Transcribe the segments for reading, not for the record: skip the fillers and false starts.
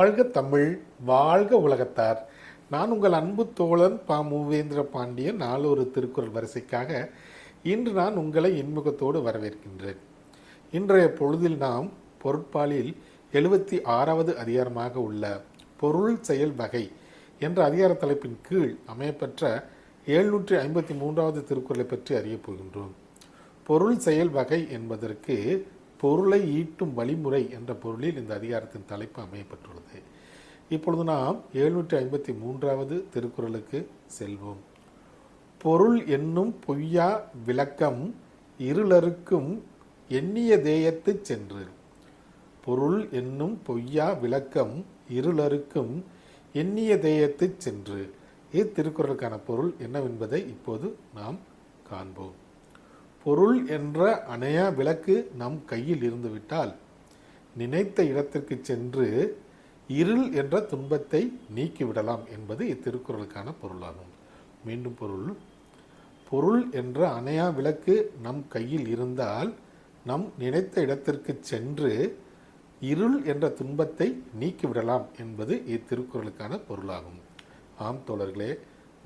வாழ்க தமிழ், வாழ்க உலகத்தார். நான் உங்கள் அன்பு தோழன் பா. மூவேந்திர பாண்டியன். நாளொரு திருக்குறள் வரிசைக்காக இன்று நான் உங்களை இன்முகத்தோடு வரவேற்கின்றேன். இன்றைய பொழுதில் நாம் பொருட்பாலில் 76வது அதிகாரமாக உள்ள பொருள் செயல் வகை என்ற அதிகார தலைப்பின் கீழ் அமையப்பெற்ற 753வது திருக்குறளை பற்றி அறியப் போகின்றோம். பொருள் செயல் வகை என்பதற்கு பொருளை ஈட்டும் வழிமுறை என்ற பொருளில் இந்த அதிகாரத்தின் தலைப்பு அமையப்பட்டுள்ளது. இப்பொழுது நாம் 753வது திருக்குறளுக்கு செல்வோம். பொருள் என்னும் பொய்யா விளக்கம் இருளருக்கும் எண்ணிய தேயத்து சென்று. பொருள் என்னும் பொய்யா விளக்கம் இருளருக்கும் எண்ணிய தேயத்து சென்று. இத்திருக்குறளுக்கான பொருள் என்னவென்பதை இப்போது நாம் காண்போம். பொருள் என்ற அணையா விளக்கு நம் கையில் இருந்துவிட்டால் நினைத்த இடத்திற்கு சென்று இருள் என்ற துன்பத்தை நீக்கிவிடலாம் என்பது இத்திருக்குறளுக்கான பொருளாகும். மீண்டும் பொருள் என்ற அணையா விளக்கு நம் கையில் இருந்தால் நம் நினைத்த இடத்திற்கு சென்று இருள் என்ற துன்பத்தை நீக்கிவிடலாம் என்பது இத்திருக்குறளுக்கான பொருளாகும். ஆம் தோழர்களே,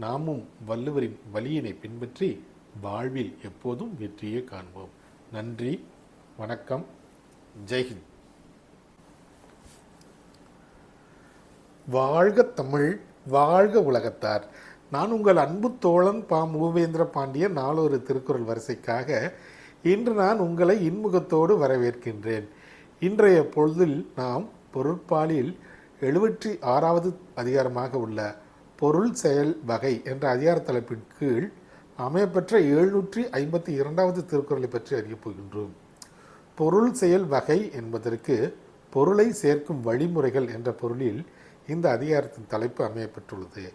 நாமும் வள்ளுவரின் வழியினை பின்பற்றி வாழ்வில் எப்போதும் வெற்றியை காண்போம். நன்றி, வணக்கம், ஜெய்ஹிந்த். வாழ்க தமிழ், வாழ்க உலகத்தார். நான் உங்கள் அன்பு தோழன் பா. மூவேந்திர பாண்டியன். நாளொரு திருக்குறள் வரிசைக்காக இன்று நான் உங்களை இன்முகத்தோடு வரவேற்கின்றேன். இன்றைய பொழுதில் நாம் பொருட்பாலில் 76வது அதிகாரமாக உள்ள பொருள் செயல் வகை என்ற அதிகார தலைப்பின் கீழ் அமையப்பெற்ற 752வது திருக்குறளை பற்றி அறியப் போகின்றோம். பொருள் செயல் வகை என்பதற்கு பொருளை சேர்க்கும் வழிமுறைகள் என்ற பொருளில் இந்த அதிகாரத்தின் தலைப்பு அமையப்பட்டுள்ளது.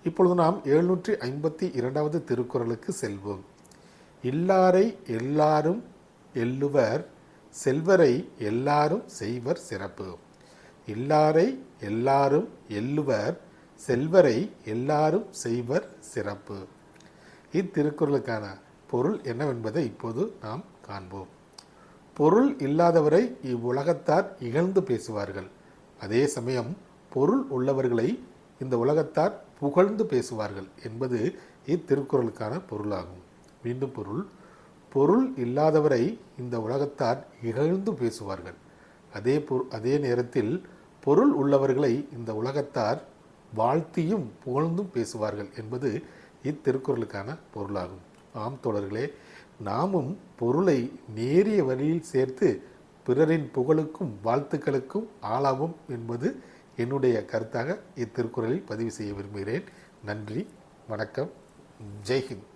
இப்பொழுது நாம் 752வது திருக்குறளுக்கு செல்வோம். இல்லாரை எல்லாரும் எள்ளுவர், செல்வரை எல்லாரும் செய்வர் சிறப்பு. இல்லாரை எல்லாரும் எள்ளுவர், செல்வரை எல்லாரும் செய்வர் சிறப்பு. இத்திருக்குறளுக்கான பொருள் என்னவென்பதை இப்போது நாம் காண்போம். பொருள் இல்லாதவரை இவ்வுலகத்தார் இகழ்ந்து பேசுவார்கள். அதே சமயம் பொருள் உள்ளவர்களை இந்த உலகத்தார் புகழ்ந்து பேசுவார்கள் என்பது இத்திருக்குறளுக்கான பொருளாகும். மீண்டும் பொருள் இல்லாதவரை இந்த உலகத்தார் இகழ்ந்து பேசுவார்கள். அதே நேரத்தில் பொருள் உள்ளவர்களை இந்த உலகத்தார் வாழ்த்தியும் புகழ்ந்தும் பேசுவார்கள் என்பது இத்திருக்குறளுக்கான பொருளாகும். ஆம் தோழர்களே, நாமும் பொருளை நேரிய வழியில் சேர்த்து பிறரின் புகழுக்கும் வாழ்த்துக்களுக்கும் ஆளாவும் என்பது என்னுடைய கருத்தாக இத்திருக்குறளில் பதிவு செய்ய விரும்புகிறேன். நன்றி, வணக்கம், ஜெய்ஹிந்த்.